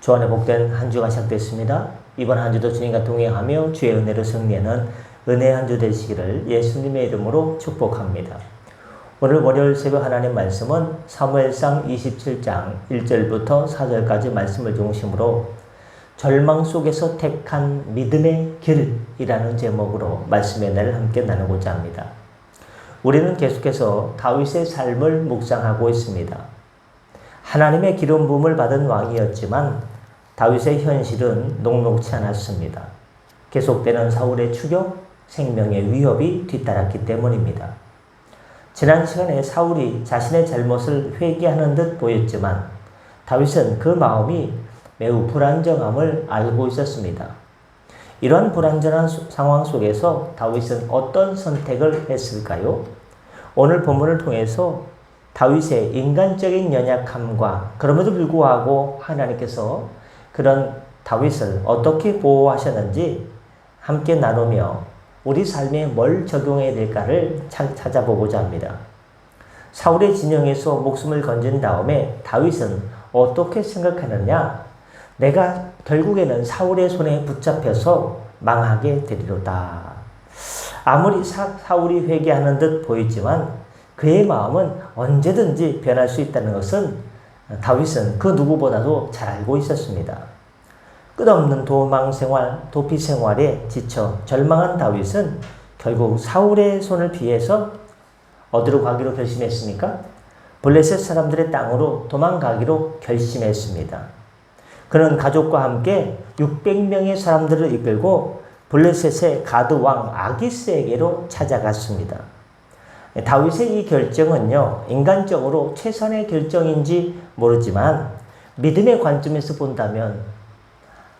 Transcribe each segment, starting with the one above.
주 안에 복된 한 주가 시작됐습니다. 이번 한 주도 주님과 동행하며 주의 은혜로 승리하는 은혜 한 주 되시기를 예수님의 이름으로 축복합니다. 오늘 월요일 새벽 하나님 말씀은 사무엘상 27장 1절부터 4절까지 말씀을 중심으로 절망 속에서 택한 믿음의 길이라는 제목으로 말씀의 날을 함께 나누고자 합니다. 우리는 계속해서 다윗의 삶을 묵상하고 있습니다. 하나님의 기름 부음을 받은 왕이었지만 다윗의 현실은 녹록치 않았습니다. 계속되는 사울의 추격, 생명의 위협이 뒤따랐기 때문입니다. 지난 시간에 사울이 자신의 잘못을 회개하는 듯 보였지만 다윗은 그 마음이 매우 불안정함을 알고 있었습니다. 이러한 불안정한 상황 속에서 다윗은 어떤 선택을 했을까요? 오늘 본문을 통해서 다윗의 인간적인 연약함과 그럼에도 불구하고 하나님께서 그런 다윗을 어떻게 보호하셨는지 함께 나누며 우리 삶에 뭘 적용해야 될까를 찾아보고자 합니다. 사울의 진영에서 목숨을 건진 다음에 다윗은 어떻게 생각하느냐? 내가 결국에는 사울의 손에 붙잡혀서 망하게 되리로다. 아무리 사울이 회개하는 듯 보이지만 그의 마음은 언제든지 변할 수 있다는 것은 다윗은 그 누구보다도 잘 알고 있었습니다. 끝없는 도망 생활, 도피 생활에 지쳐 절망한 다윗은 결국 사울의 손을 피해서 어디로 가기로 결심했습니까? 블레셋 사람들의 땅으로 도망가기로 결심했습니다. 그는 가족과 함께 600명의 사람들을 이끌고 블레셋의 가드 왕 아기스에게로 찾아갔습니다. 다윗의 이 결정은요, 인간적으로 최선의 결정인지 모르지만 믿음의 관점에서 본다면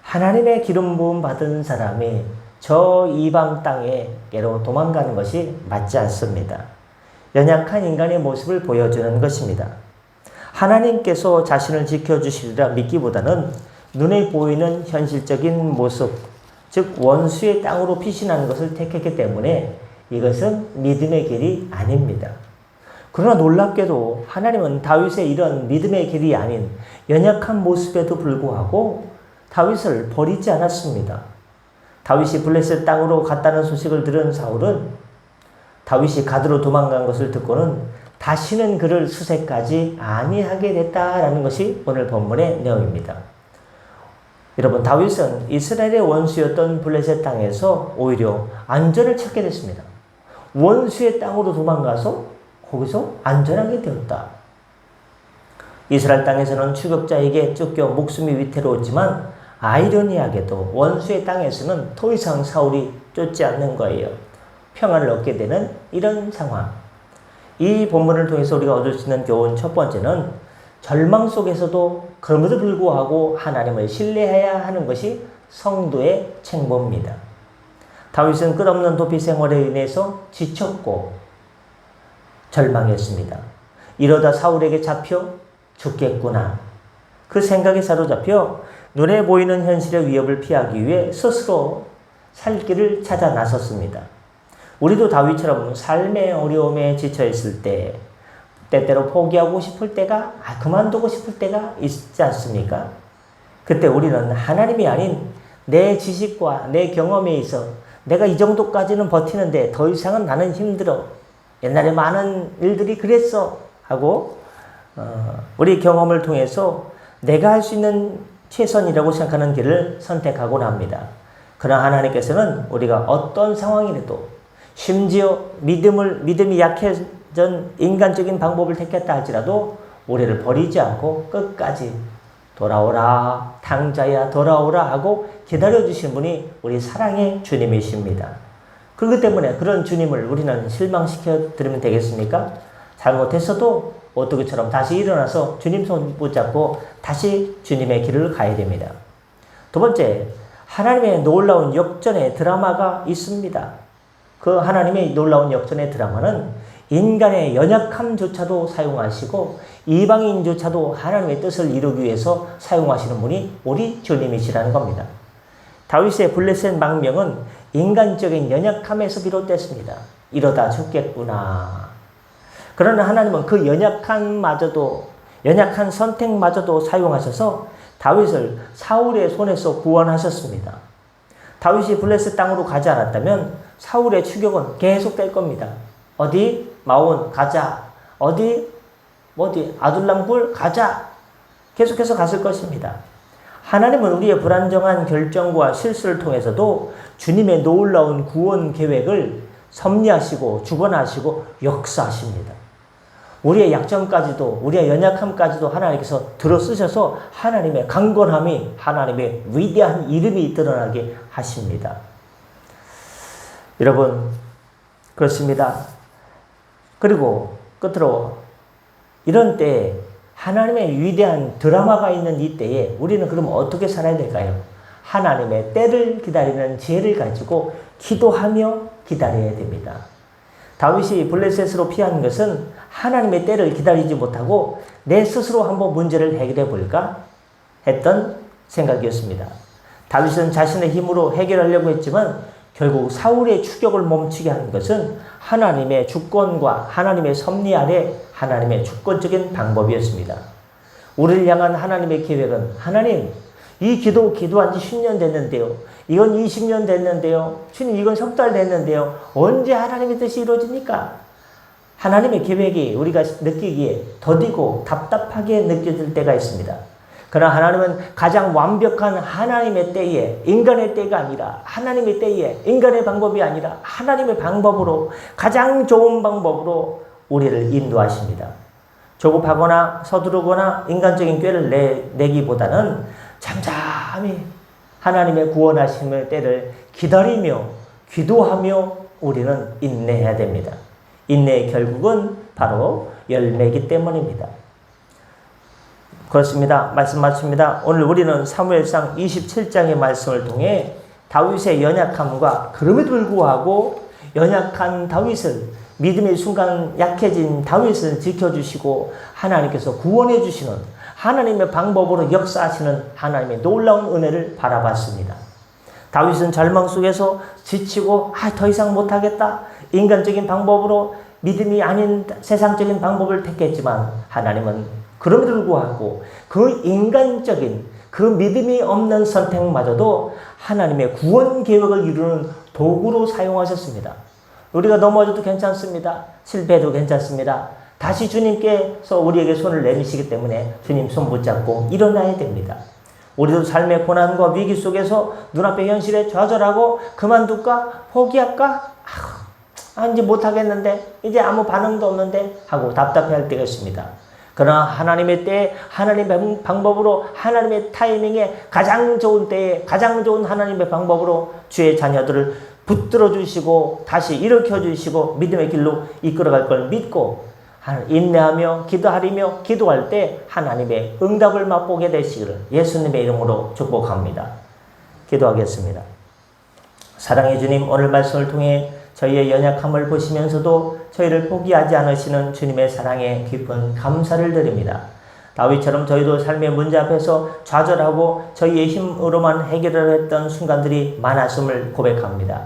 하나님의 기름 부음 받은 사람이 저 이방 땅에로 도망가는 것이 맞지 않습니다. 연약한 인간의 모습을 보여주는 것입니다. 하나님께서 자신을 지켜주시리라 믿기보다는 눈에 보이는 현실적인 모습, 즉 원수의 땅으로 피신하는 것을 택했기 때문에 이것은 믿음의 길이 아닙니다. 그러나 놀랍게도 하나님은 다윗의 이런 믿음의 길이 아닌 연약한 모습에도 불구하고 다윗을 버리지 않았습니다. 다윗이 블레셋 땅으로 갔다는 소식을 들은 사울은 다윗이 가드로 도망간 것을 듣고는 다시는 그를 수색까지 아니하게 됐다라는 것이 오늘 본문의 내용입니다. 여러분, 다윗은 이스라엘의 원수였던 블레셋 땅에서 오히려 안전을 찾게 됐습니다. 원수의 땅으로 도망가서 거기서 안전하게 되었다. 이스라엘 땅에서는 추격자에게 쫓겨 목숨이 위태로웠지만 아이러니하게도 원수의 땅에서는 더 이상 사울이 쫓지 않는 거예요. 평안을 얻게 되는 이런 상황. 이 본문을 통해서 우리가 얻을 수 있는 교훈 첫 번째는 절망 속에서도 그럼에도 불구하고 하나님을 신뢰해야 하는 것이 성도의 책무입니다. 다윗은 끝없는 도피 생활에 인해서 지쳤고 절망했습니다. 이러다 사울에게 잡혀 죽겠구나. 그 생각에 사로잡혀 눈에 보이는 현실의 위협을 피하기 위해 스스로 살 길을 찾아 나섰습니다. 우리도 다윗처럼 삶의 어려움에 지쳐 있을 때 때때로 포기하고 싶을 때가 그만두고 싶을 때가 있지 않습니까? 그때 우리는 하나님이 아닌 내 지식과 내 경험에 있어 내가 이 정도까지는 버티는데 더 이상은 나는 힘들어. 옛날에 많은 일들이 그랬어. 하고 우리 경험을 통해서 내가 할 수 있는 최선이라고 생각하는 길을 선택하곤 합니다. 그러나 하나님께서는 우리가 어떤 상황이라도 심지어 믿음이 약해진 인간적인 방법을 택했다 할지라도 우리를 버리지 않고 끝까지 돌아오라, 탕자야 돌아오라 하고 기다려주신 분이 우리 사랑의 주님이십니다. 그렇기 때문에 그런 주님을 우리는 실망시켜 드리면 되겠습니까? 잘못했어도 오뚜기처럼 다시 일어나서 주님 손 붙잡고 다시 주님의 길을 가야 됩니다. 두 번째, 하나님의 놀라운 역전의 드라마가 있습니다. 그 하나님의 놀라운 역전의 드라마는 인간의 연약함조차도 사용하시고 이방인조차도 하나님의 뜻을 이루기 위해서 사용하시는 분이 우리 주님이시라는 겁니다. 다윗의 블레셋 망명은 인간적인 연약함에서 비롯됐습니다. 이러다 죽겠구나. 그러나 하나님은 그 연약한 선택마저도 사용하셔서 다윗을 사울의 손에서 구원하셨습니다. 다윗이 블레셋 땅으로 가지 않았다면 사울의 추격은 계속될 겁니다. 어디? 마온 가자. 어디 아둘람 굴 가자. 계속해서 갔을 것입니다. 하나님은 우리의 불안정한 결정과 실수를 통해서도 주님의 놀라운 구원 계획을 섭리하시고 주관하시고 역사하십니다. 우리의 약점까지도 우리의 연약함까지도 하나님께서 들어쓰셔서 하나님의 강건함이 하나님의 위대한 이름이 드러나게 하십니다. 여러분 그렇습니다. 그리고 끝으로 이런 때에 하나님의 위대한 드라마가 있는 이 때에 우리는 그럼 어떻게 살아야 될까요? 하나님의 때를 기다리는 지혜를 가지고 기도하며 기다려야 됩니다. 다윗이 블레셋으로 피한 것은 하나님의 때를 기다리지 못하고 내 스스로 한번 문제를 해결해 볼까 했던 생각이었습니다. 다윗은 자신의 힘으로 해결하려고 했지만 결국 사울의 추격을 멈추게 한 것은 하나님의 주권과 하나님의 섭리 아래 하나님의 주권적인 방법이었습니다. 우리를 향한 하나님의 계획은 하나님 이 기도한 지 10년 됐는데요. 이건 20년 됐는데요. 주님 이건 석 달 됐는데요. 언제 하나님의 뜻이 이루어집니까? 하나님의 계획이 우리가 느끼기에 더디고 답답하게 느껴질 때가 있습니다. 그러나 하나님은 가장 완벽한 하나님의 때에 인간의 때가 아니라 하나님의 때에 인간의 방법이 아니라 하나님의 방법으로 가장 좋은 방법으로 우리를 인도하십니다. 조급하거나 서두르거나 인간적인 꾀를 내기보다는 잠잠히 하나님의 구원하심의 때를 기다리며 기도하며 우리는 인내해야 됩니다. 인내의 결국은 바로 열매이기 때문입니다. 그렇습니다. 말씀 마칩니다. 오늘 우리는 사무엘상 27장의 말씀을 통해 다윗의 연약함과 그럼에도 불구하고 연약한 다윗을 믿음의 순간 약해진 다윗을 지켜주시고 하나님께서 구원해 주시는 하나님의 방법으로 역사하시는 하나님의 놀라운 은혜를 바라봤습니다. 다윗은 절망 속에서 지치고 더 이상 못하겠다. 인간적인 방법으로 믿음이 아닌 세상적인 방법을 택했지만 하나님은 그럼에도 불구하고 그 인간적인 그 믿음이 없는 선택마저도 하나님의 구원 계획을 이루는 도구로 사용하셨습니다. 우리가 넘어져도 괜찮습니다. 실패해도 괜찮습니다. 다시 주님께서 우리에게 손을 내미시기 때문에 주님 손 붙잡고 일어나야 됩니다. 우리도 삶의 고난과 위기 속에서 눈앞의 현실에 좌절하고 그만둘까? 포기할까? 이제 못하겠는데 이제 아무 반응도 없는데 하고 답답해할 때가 있습니다. 그러나 하나님의 때에 하나님의 방법으로 하나님의 타이밍에 가장 좋은 때에 가장 좋은 하나님의 방법으로 주의 자녀들을 붙들어 주시고 다시 일으켜 주시고 믿음의 길로 이끌어갈 걸 믿고 인내하며 기도하리며 기도할 때 하나님의 응답을 맛보게 되시기를 예수님의 이름으로 축복합니다. 기도하겠습니다. 사랑의 주님, 오늘 말씀을 통해 저희의 연약함을 보시면서도 저희를 포기하지 않으시는 주님의 사랑에 깊은 감사를 드립니다. 다윗처럼 저희도 삶의 문제 앞에서 좌절하고 저희의 힘으로만 해결을 했던 순간들이 많았음을 고백합니다.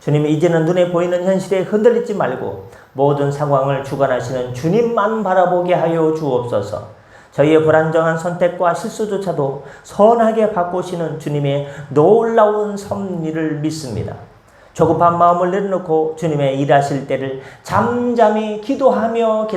주님, 이제는 눈에 보이는 현실에 흔들리지 말고 모든 상황을 주관하시는 주님만 바라보게 하여 주옵소서. 저희의 불안정한 선택과 실수조차도 선하게 바꾸시는 주님의 놀라운 섭리를 믿습니다. 조급한 마음을 내려놓고 주님의 일하실 때를 잠잠히 기도하며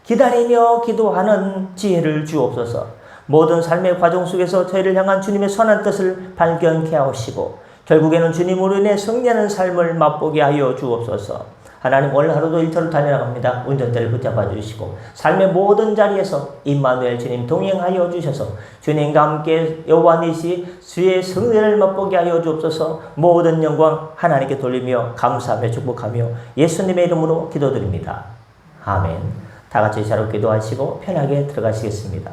기다리며 기도하는 지혜를 주옵소서. 모든 삶의 과정 속에서 저희를 향한 주님의 선한 뜻을 발견케 하시고 결국에는 주님으로 인해 승리하는 삶을 맛보게 하여 주옵소서. 하나님, 오늘 하루도 일터를 달려나갑니다. 운전대를 붙잡아 주시고 삶의 모든 자리에서 임마누엘 주님 동행하여 주셔서 주님과 함께 여호와니시 주의 승리를 맛보게 하여 주옵소서. 모든 영광 하나님께 돌리며 감사하며 축복하며 예수님의 이름으로 기도드립니다. 아멘. 다 같이 자로 기도하시고 편하게 들어가시겠습니다.